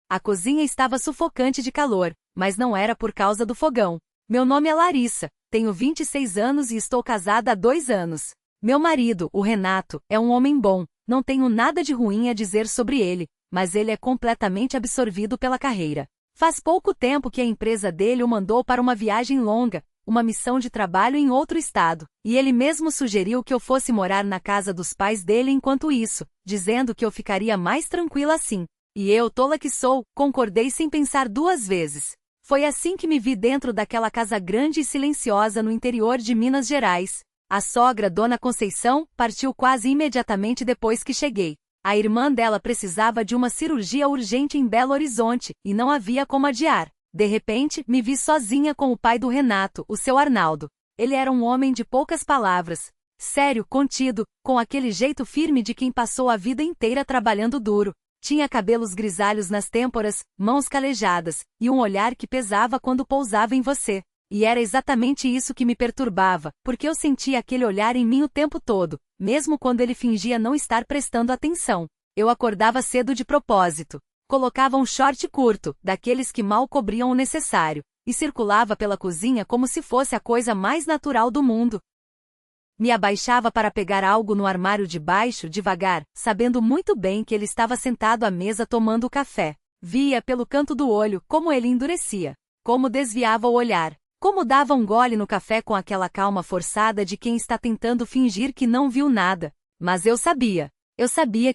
A cozinha estava sufocante de calor, mas não era por causa do fogão. Meu nome é Larissa, tenho 26 anos e estou casada há 2 anos. Meu marido, o Renato, é um homem bom, não tenho nada de ruim a dizer sobre ele, mas ele é completamente absorvido pela carreira. Faz pouco tempo que a empresa dele o mandou para uma viagem longa, uma missão de trabalho em outro estado, e ele mesmo sugeriu que eu fosse morar na casa dos pais dele enquanto isso, dizendo que eu ficaria mais tranquila assim. E eu, tola que sou, concordei sem pensar 2 vezes. Foi assim que me vi dentro daquela casa grande e silenciosa no interior de Minas Gerais. A sogra, Dona Conceição, partiu quase imediatamente depois que cheguei. A irmã dela precisava de uma cirurgia urgente em Belo Horizonte, e não havia como adiar. De repente, me vi sozinha com o pai do Renato, o seu Arnaldo. Ele era um homem de poucas palavras. Sério, contido, com aquele jeito firme de quem passou a vida inteira trabalhando duro. Tinha cabelos grisalhos nas têmporas, mãos calejadas, e um olhar que pesava quando pousava em você. E era exatamente isso que me perturbava, porque eu sentia aquele olhar em mim o tempo todo, mesmo quando ele fingia não estar prestando atenção. Eu acordava cedo de propósito. Colocava um short curto, daqueles que mal cobriam o necessário, e circulava pela cozinha como se fosse a coisa mais natural do mundo. Me abaixava para pegar algo no armário de baixo devagar, sabendo muito bem que ele estava sentado à mesa tomando café. Via pelo canto do olho como ele endurecia, como desviava o olhar, como dava um gole no café com aquela calma forçada de quem está tentando fingir que não viu nada. Mas eu sabia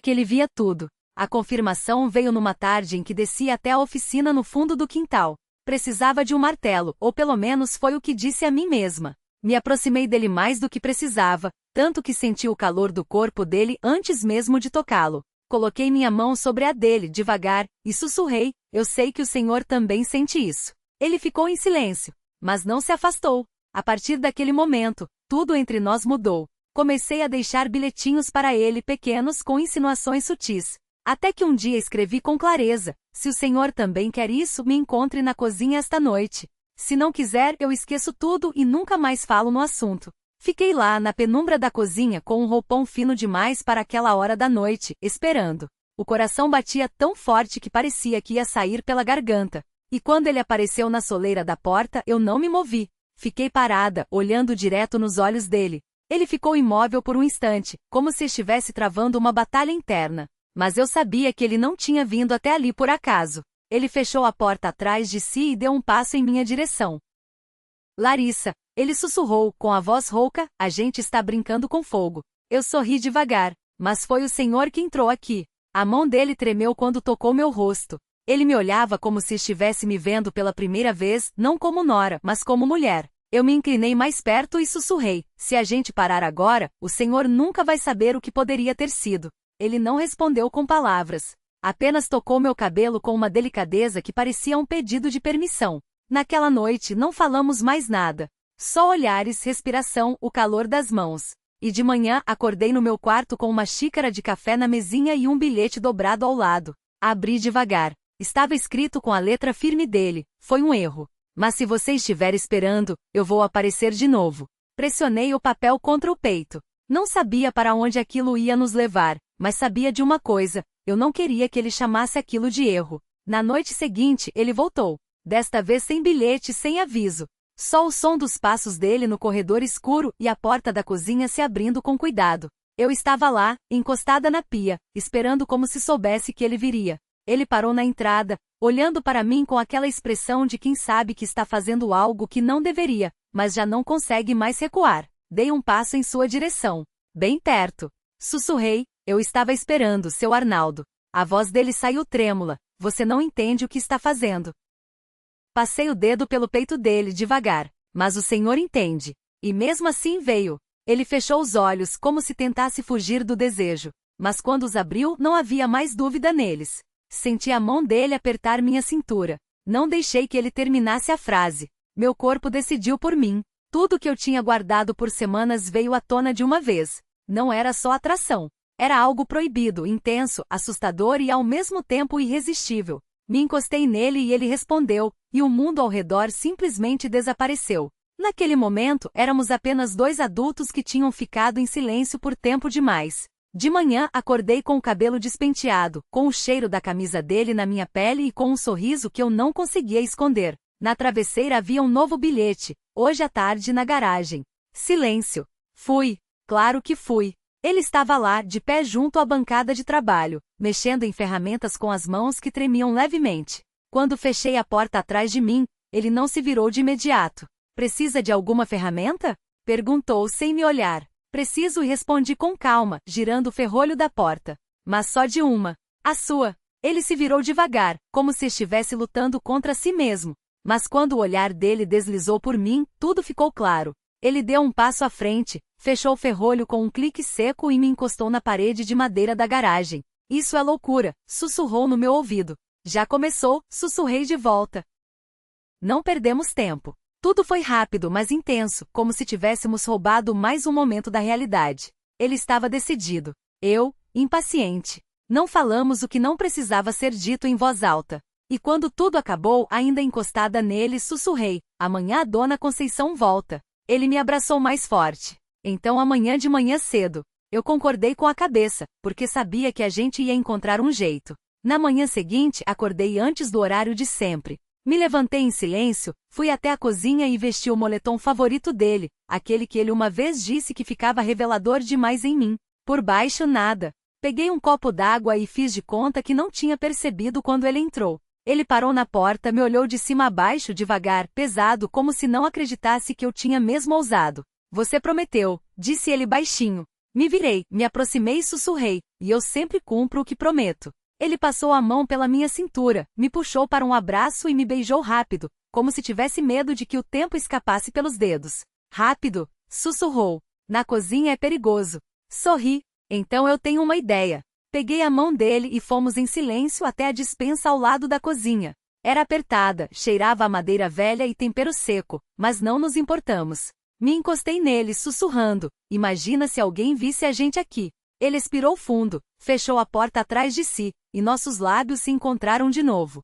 que ele via tudo. A confirmação veio numa tarde em que desci até a oficina no fundo do quintal. Precisava de um martelo, ou pelo menos foi o que disse a mim mesma. Me aproximei dele mais do que precisava, tanto que senti o calor do corpo dele antes mesmo de tocá-lo. Coloquei minha mão sobre a dele devagar, e sussurrei, eu sei que o senhor também sente isso. Ele ficou em silêncio, mas não se afastou. A partir daquele momento, tudo entre nós mudou. Comecei a deixar bilhetinhos para ele pequenos com insinuações sutis. Até que um dia escrevi com clareza, se o senhor também quer isso, me encontre na cozinha esta noite. Se não quiser, eu esqueço tudo e nunca mais falo no assunto. Fiquei lá na penumbra da cozinha com um roupão fino demais para aquela hora da noite, esperando. O coração batia tão forte que parecia que ia sair pela garganta. E quando ele apareceu na soleira da porta, eu não me movi. Fiquei parada, olhando direto nos olhos dele. Ele ficou imóvel por um instante, como se estivesse travando uma batalha interna. Mas eu sabia que ele não tinha vindo até ali por acaso. Ele fechou a porta atrás de si e deu um passo em minha direção. Larissa, ele sussurrou, com a voz rouca, a gente está brincando com fogo. Eu sorri devagar, mas foi o senhor que entrou aqui. A mão dele tremeu quando tocou meu rosto. Ele me olhava como se estivesse me vendo pela primeira vez, não como nora, mas como mulher. Eu me inclinei mais perto e sussurrei, se a gente parar agora, o senhor nunca vai saber o que poderia ter sido. Ele não respondeu com palavras. Apenas tocou meu cabelo com uma delicadeza que parecia um pedido de permissão. Naquela noite não falamos mais nada. Só olhares, respiração, o calor das mãos. E de manhã acordei no meu quarto com uma xícara de café na mesinha e um bilhete dobrado ao lado. Abri devagar. Estava escrito com a letra firme dele. Foi um erro. Mas se você estiver esperando, eu vou aparecer de novo. Pressionei o papel contra o peito. Não sabia para onde aquilo ia nos levar, mas sabia de uma coisa, eu não queria que ele chamasse aquilo de erro. Na noite seguinte, ele voltou. Desta vez sem bilhete, sem aviso. Só o som dos passos dele no corredor escuro e a porta da cozinha se abrindo com cuidado. Eu estava lá, encostada na pia, esperando como se soubesse que ele viria. Ele parou na entrada, olhando para mim com aquela expressão de quem sabe que está fazendo algo que não deveria, mas já não consegue mais recuar. Dei um passo em sua direção. Bem perto. Sussurrei, eu estava esperando, seu Arnaldo. A voz dele saiu trêmula. Você não entende o que está fazendo. Passei o dedo pelo peito dele devagar. Mas o senhor entende. E mesmo assim veio. Ele fechou os olhos como se tentasse fugir do desejo. Mas quando os abriu, não havia mais dúvida neles. Senti a mão dele apertar minha cintura. Não deixei que ele terminasse a frase. Meu corpo decidiu por mim. Tudo que eu tinha guardado por semanas veio à tona de uma vez. Não era só atração. Era algo proibido, intenso, assustador e ao mesmo tempo irresistível. Me encostei nele e ele respondeu, e o mundo ao redor simplesmente desapareceu. Naquele momento, éramos apenas 2 adultos que tinham ficado em silêncio por tempo demais. De manhã, acordei com o cabelo despenteado, com o cheiro da camisa dele na minha pele e com um sorriso que eu não conseguia esconder. Na travesseira havia um novo bilhete, hoje à tarde na garagem. Silêncio. Fui. Claro que fui. Ele estava lá, de pé junto à bancada de trabalho, mexendo em ferramentas com as mãos que tremiam levemente. Quando fechei a porta atrás de mim, ele não se virou de imediato. Precisa de alguma ferramenta? Perguntou sem me olhar. Preciso, e respondi com calma, girando o ferrolho da porta. Mas só de uma. A sua. Ele se virou devagar, como se estivesse lutando contra si mesmo. Mas quando o olhar dele deslizou por mim, tudo ficou claro. Ele deu um passo à frente, fechou o ferrolho com um clique seco e me encostou na parede de madeira da garagem. Isso é loucura, sussurrou no meu ouvido. Já começou, sussurrei de volta. Não perdemos tempo. Tudo foi rápido, mas intenso, como se tivéssemos roubado mais um momento da realidade. Ele estava decidido. Eu, impaciente. Não falamos o que não precisava ser dito em voz alta. E quando tudo acabou, ainda encostada nele, sussurrei. Amanhã a Dona Conceição volta. Ele me abraçou mais forte. Então amanhã de manhã cedo. Eu concordei com a cabeça, porque sabia que a gente ia encontrar um jeito. Na manhã seguinte, acordei antes do horário de sempre. Me levantei em silêncio, fui até a cozinha e vesti o moletom favorito dele, aquele que ele uma vez disse que ficava revelador demais em mim. Por baixo nada. Peguei um copo d'água e fiz de conta que não tinha percebido quando ele entrou. Ele parou na porta, me olhou de cima a baixo devagar, pesado, como se não acreditasse que eu tinha mesmo ousado. Você prometeu, disse ele baixinho. Me virei, me aproximei e sussurrei, e eu sempre cumpro o que prometo. Ele passou a mão pela minha cintura, me puxou para um abraço e me beijou rápido, como se tivesse medo de que o tempo escapasse pelos dedos. Rápido, sussurrou. Na cozinha é perigoso. Sorri. Então eu tenho uma ideia. Peguei a mão dele e fomos em silêncio até a despensa ao lado da cozinha. Era apertada, cheirava a madeira velha e tempero seco, mas não nos importamos. Me encostei nele, sussurrando. Imagina se alguém visse a gente aqui. Ele expirou fundo, fechou a porta atrás de si, e nossos lábios se encontraram de novo.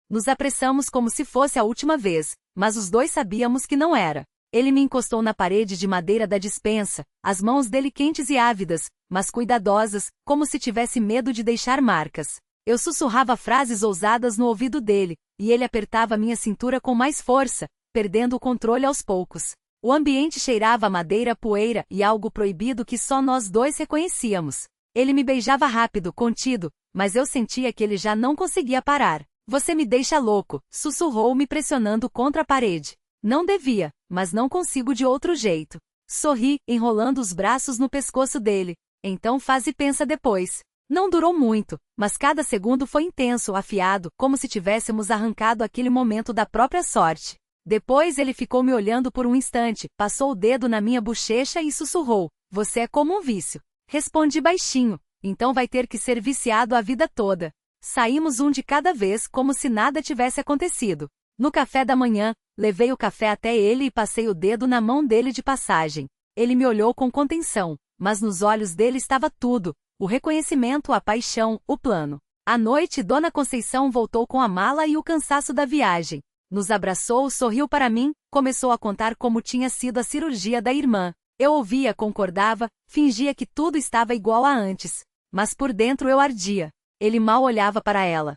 Nos apressamos como se fosse a última vez, mas os dois sabíamos que não era. Ele me encostou na parede de madeira da despensa, as mãos dele quentes e ávidas, mas cuidadosas, como se tivesse medo de deixar marcas. Eu sussurrava frases ousadas no ouvido dele, e ele apertava minha cintura com mais força, perdendo o controle aos poucos. O ambiente cheirava a madeira, poeira e algo proibido que só nós dois reconhecíamos. Ele me beijava rápido, contido, mas eu sentia que ele já não conseguia parar. Você me deixa louco, sussurrou me pressionando contra a parede. Não devia, mas não consigo de outro jeito. Sorri, enrolando os braços no pescoço dele. Então faz e pensa depois. Não durou muito, mas cada segundo foi intenso, afiado, como se tivéssemos arrancado aquele momento da própria sorte. Depois ele ficou me olhando por um instante, passou o dedo na minha bochecha e sussurrou. Você é como um vício. Respondi baixinho. Então vai ter que ser viciado a vida toda. Saímos um de cada vez como se nada tivesse acontecido. No café da manhã, levei o café até ele e passei o dedo na mão dele de passagem. Ele me olhou com contenção, mas nos olhos dele estava tudo: o reconhecimento, a paixão, o plano. À noite, Dona Conceição voltou com a mala e o cansaço da viagem. Nos abraçou, sorriu para mim, começou a contar como tinha sido a cirurgia da irmã. Eu ouvia, concordava, fingia que tudo estava igual a antes. Mas por dentro eu ardia. Ele mal olhava para ela.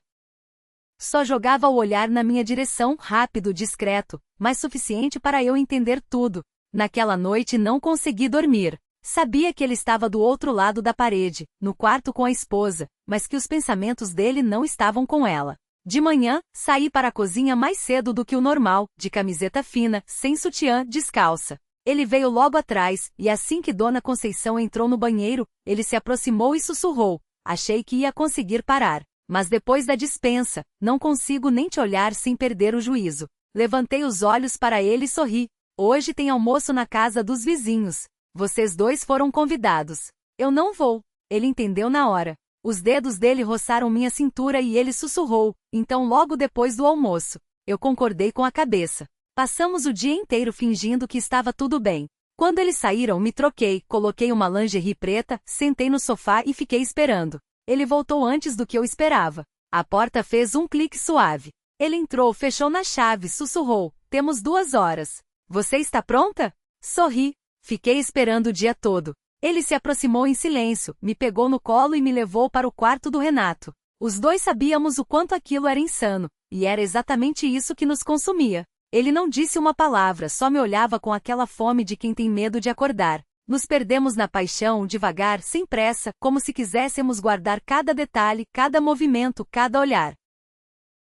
Só jogava o olhar na minha direção, rápido, discreto, mas suficiente para eu entender tudo. Naquela noite não consegui dormir. Sabia que ele estava do outro lado da parede, no quarto com a esposa, mas que os pensamentos dele não estavam com ela. De manhã, saí para a cozinha mais cedo do que o normal, de camiseta fina, sem sutiã, descalça. Ele veio logo atrás, e assim que Dona Conceição entrou no banheiro, ele se aproximou e sussurrou. Achei que ia conseguir parar. Mas depois da dispensa, não consigo nem te olhar sem perder o juízo. Levantei os olhos para ele e sorri. Hoje tem almoço na casa dos vizinhos. Vocês dois foram convidados. Eu não vou. Ele entendeu na hora. Os dedos dele roçaram minha cintura e ele sussurrou. Então logo depois do almoço. Eu concordei com a cabeça. Passamos o dia inteiro fingindo que estava tudo bem. Quando eles saíram, me troquei, coloquei uma lingerie preta, sentei no sofá e fiquei esperando. Ele voltou antes do que eu esperava. A porta fez um clique suave. Ele entrou, fechou na chave, sussurrou. Temos 2 horas. Você está pronta? Sorri. Fiquei esperando o dia todo. Ele se aproximou em silêncio, me pegou no colo e me levou para o quarto do Renato. Os dois sabíamos o quanto aquilo era insano, e era exatamente isso que nos consumia. Ele não disse uma palavra, só me olhava com aquela fome de quem tem medo de acordar. Nos perdemos na paixão, devagar, sem pressa, como se quiséssemos guardar cada detalhe, cada movimento, cada olhar.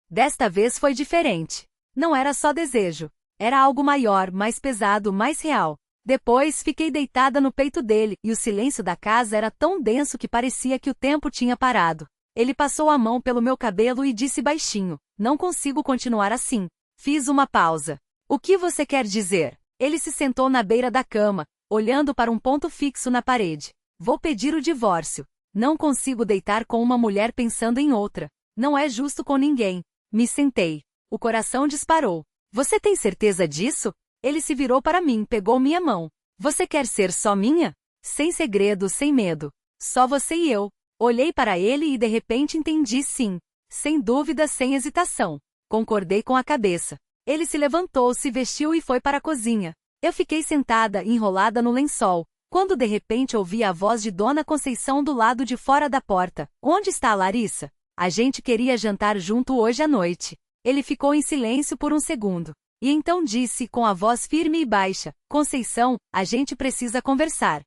Desta vez foi diferente. Não era só desejo. Era algo maior, mais pesado, mais real. Depois, fiquei deitada no peito dele, e o silêncio da casa era tão denso que parecia que o tempo tinha parado. Ele passou a mão pelo meu cabelo e disse baixinho: "Não consigo continuar assim." Fiz uma pausa. "O que você quer dizer?" Ele se sentou na beira da cama, olhando para um ponto fixo na parede. "Vou pedir o divórcio. Não consigo deitar com uma mulher pensando em outra. Não é justo com ninguém." Me sentei. O coração disparou. "Você tem certeza disso?" Ele se virou para mim, pegou minha mão. "Você quer ser só minha? Sem segredo, sem medo. Só você e eu." Olhei para ele e de repente entendi sim. Sem dúvida, sem hesitação. Concordei com a cabeça. Ele se levantou, se vestiu e foi para a cozinha. Eu fiquei sentada, enrolada no lençol, quando de repente ouvi a voz de Dona Conceição do lado de fora da porta. "Onde está a Larissa? A gente queria jantar junto hoje à noite." Ele ficou em silêncio por um segundo. E então disse, com a voz firme e baixa: "Conceição, a gente precisa conversar."